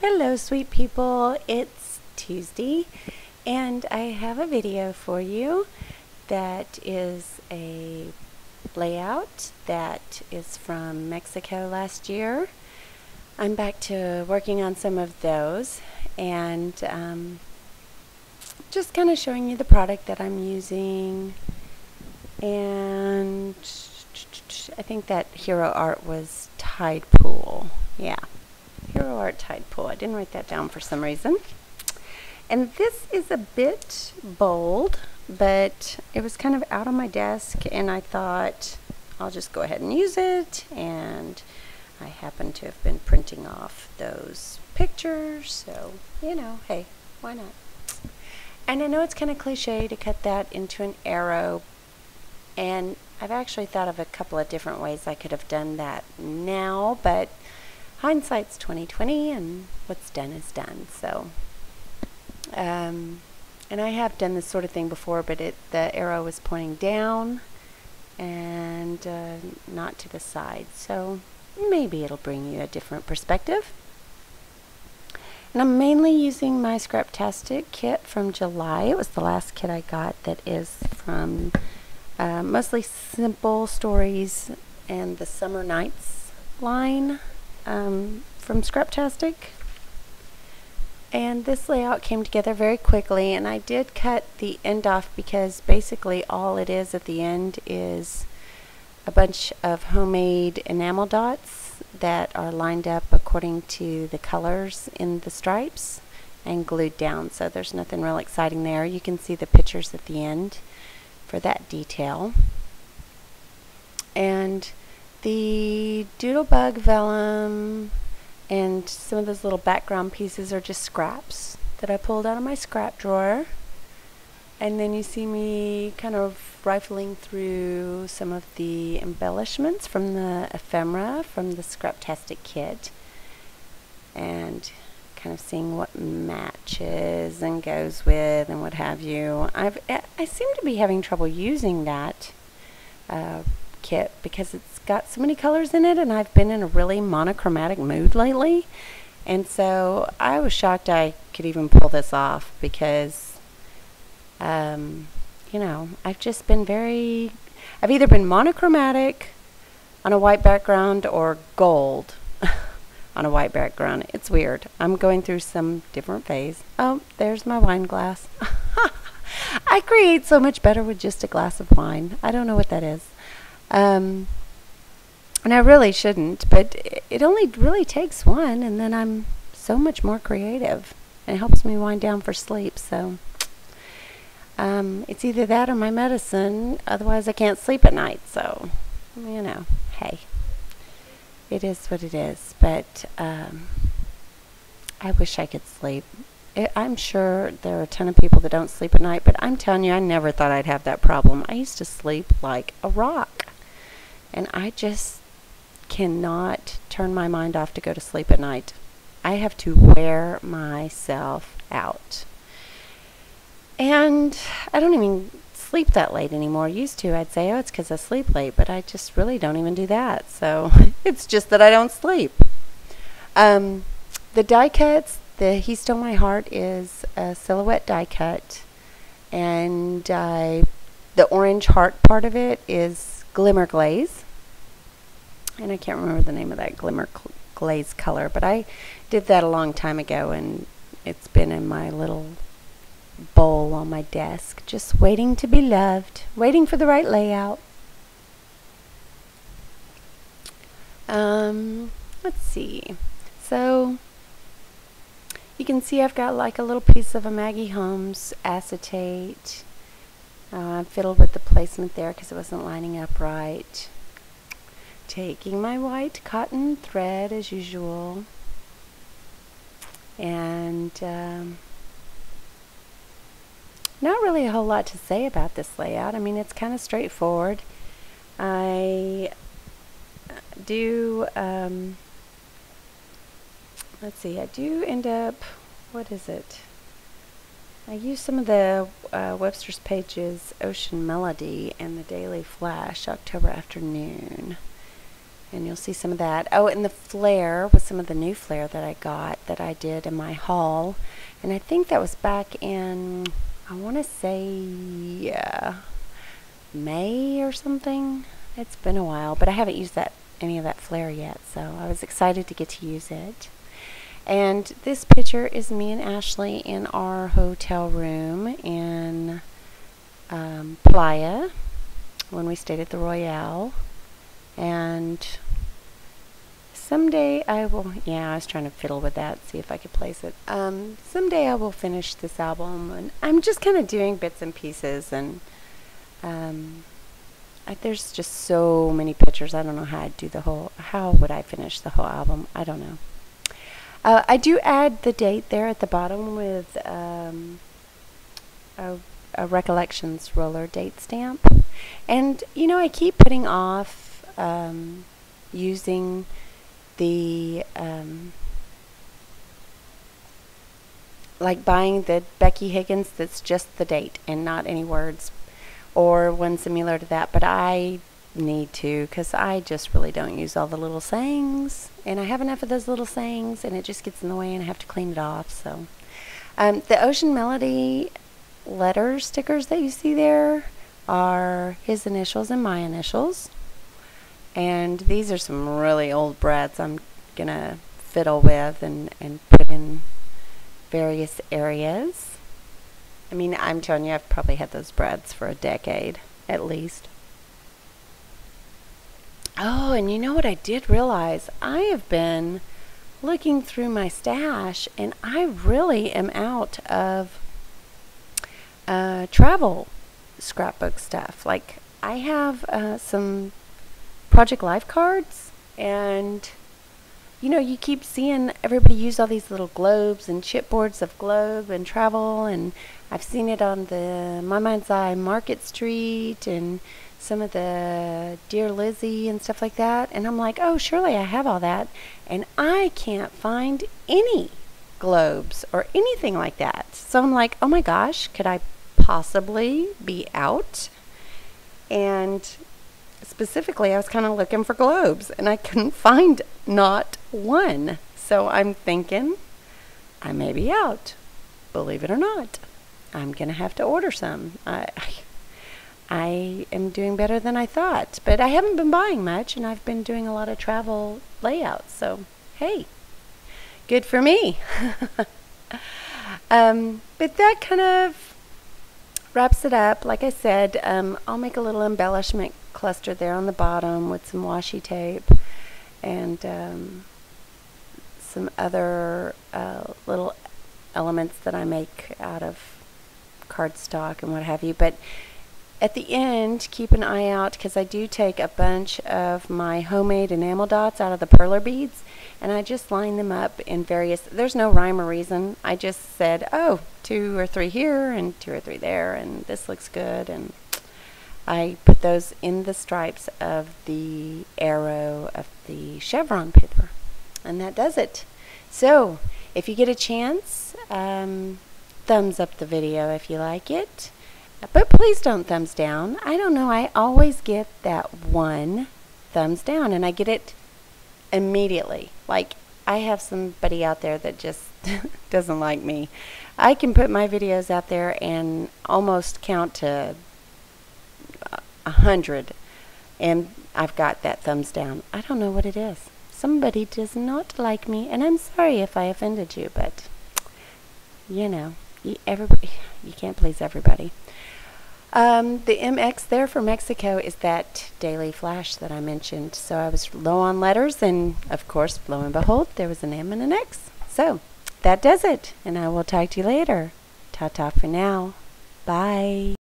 Hello sweet people, it's Tuesday and I have a video for you that is a layout that is from Mexico last year. I'm back to working on some of those and just kind of showing you the product that I'm using, and I think that Hero Art was Tide Pool. Yeah. Hero Art Tide Pool. I didn't write that down for some reason. And this is a bit bold, but it was kind of out on my desk and I thought I'll just go ahead and use it, and I happen to have been printing off those pictures, so hey, why not? And I know it's kind of cliche to cut that into an arrow, and I've actually thought of a couple of different ways I could have done that now, but hindsight's 20/20, and what's done is done. So, and I have done this sort of thing before, but the arrow was pointing down and not to the side. So maybe it'll bring you a different perspective. And I'm mainly using my Scraptastic kit from July. It was the last kit I got that is from mostly Simple Stories and the Summer Nights line. From Scraptastic, and this layout came together very quickly, and I did cut the end off because basically all it is at the end is a bunch of homemade enamel dots that are lined up according to the colors in the stripes and glued down, so there's nothing real exciting there. You can see the pictures at the end for that detail. And the Doodlebug vellum and some of those little background pieces are just scraps that I pulled out of my scrap drawer. And then you see me kind of rifling through some of the embellishments from the ephemera from the Scraptastic kit, and kind of seeing what matches and goes with and what have you. I seem to be having trouble using that kit because it's got so many colors in it, and I've been in a really monochromatic mood lately, and so I was shocked I could even pull this off because I've just been I've either been monochromatic on a white background or gold on a white background. It's weird. I'm going through some different phase. Oh, there's my wine glass. I create so much better with just a glass of wine. I don't know what that is. And I really shouldn't, but it only really takes one, and then I'm so much more creative, and it helps me wind down for sleep. So it's either that or my medicine, otherwise I can't sleep at night. So hey, it is what it is. But I wish I could sleep. I'm sure there are a ton of people that don't sleep at night, but I'm telling you, I never thought I'd have that problem. I used to sleep like a rock, and I just cannot turn my mind off to go to sleep at night. I have to wear myself out. And I don't even sleep that late anymore. Used to, I'd say, oh, it's because I sleep late, but I just really don't even do that. So it's just that I don't sleep. The die cuts, the He Stole My Heart is a silhouette die cut, and the orange heart part of it is glimmer glaze. And I can't remember the name of that glimmer glaze color, but I did that a long time ago, and it's been in my little bowl on my desk, just waiting to be loved, waiting for the right layout. Let's see. So you can see I've got like a little piece of a Maggie Holmes acetate. I fiddled with the placement there because it wasn't lining up right. Taking my white cotton thread as usual, and not really a whole lot to say about this layout. I mean, it's kind of straightforward. I do let's see, I do end up, what is it? I use some of the Webster's Pages Ocean Melody and the Daily Flash October Afternoon. And you'll see some of that. Oh, and the flare was some of the new flare that I got that I did in my haul. And I think that was back in, I want to say, May or something. It's been a while, but I haven't used any of that flare yet, so I was excited to get to use it. And this picture is me and Ashley in our hotel room in Playa when we stayed at the Royale. And someday I will, I was trying to fiddle with that, see if I could place it. Someday I will finish this album, and I'm just kind of doing bits and pieces, and there's just so many pictures. I don't know how I'd do how would I finish the whole album? I don't know. I do add the date there at the bottom with a Recollections roller date stamp. And, I keep putting off using the, like buying the Becky Higgins that's just the date and not any words, or one similar to that, but I need to, because I just really don't use all the little sayings, and I have enough of those little sayings, and it just gets in the way, and I have to clean it off. So the Ocean Melody letter stickers that you see there are his initials and my initials, and these are some really old brads I'm gonna fiddle with and put in various areas. I mean, I'm telling you, I've probably had those brads for a decade at least. Oh, and you know what I did realize? I have been looking through my stash, and I really am out of travel scrapbook stuff. Like, I have some Project Life cards, and you keep seeing everybody use all these little globes and chipboards of globe and travel, and I've seen it on the My Mind's Eye Market Street and some of the Dear Lizzie and stuff like that, and I'm like, oh, surely I have all that, and I can't find any globes or anything like that. So I'm like, oh my gosh, could I possibly be out? And specifically, I was kind of looking for globes, and I couldn't find not one. So I'm thinking I may be out. Believe it or not, I'm gonna have to order some. I am doing better than I thought, but I haven't been buying much, and I've been doing a lot of travel layouts. So hey, good for me. But that kind of wraps it up. Like I said, I'll make a little embellishment cluster there on the bottom with some washi tape and some other little elements that I make out of cardstock and what have you. But at the end, keep an eye out, because I do take a bunch of my homemade enamel dots out of the perler beads, and I just line them up in various, there's no rhyme or reason. I just said, oh, 2 or 3 here and 2 or 3 there, and this looks good, and I put those in the stripes of the arrow of the chevron paper, and that does it. So if you get a chance, thumbs up the video if you like it. But please don't thumbs down. I don't know, I always get that one thumbs down, and I get it immediately. Like, I have somebody out there that just doesn't like me. I can put my videos out there and almost count to 100, and I've got that thumbs down. I don't know what it is. Somebody does not like me, and I'm sorry if I offended you, but you can't please everybody. The MX there for Mexico is that daily flash that I mentioned. So I was low on letters, and of course, lo and behold, there was an M and an X. So that does it, and I will talk to you later. Ta-ta for now. Bye.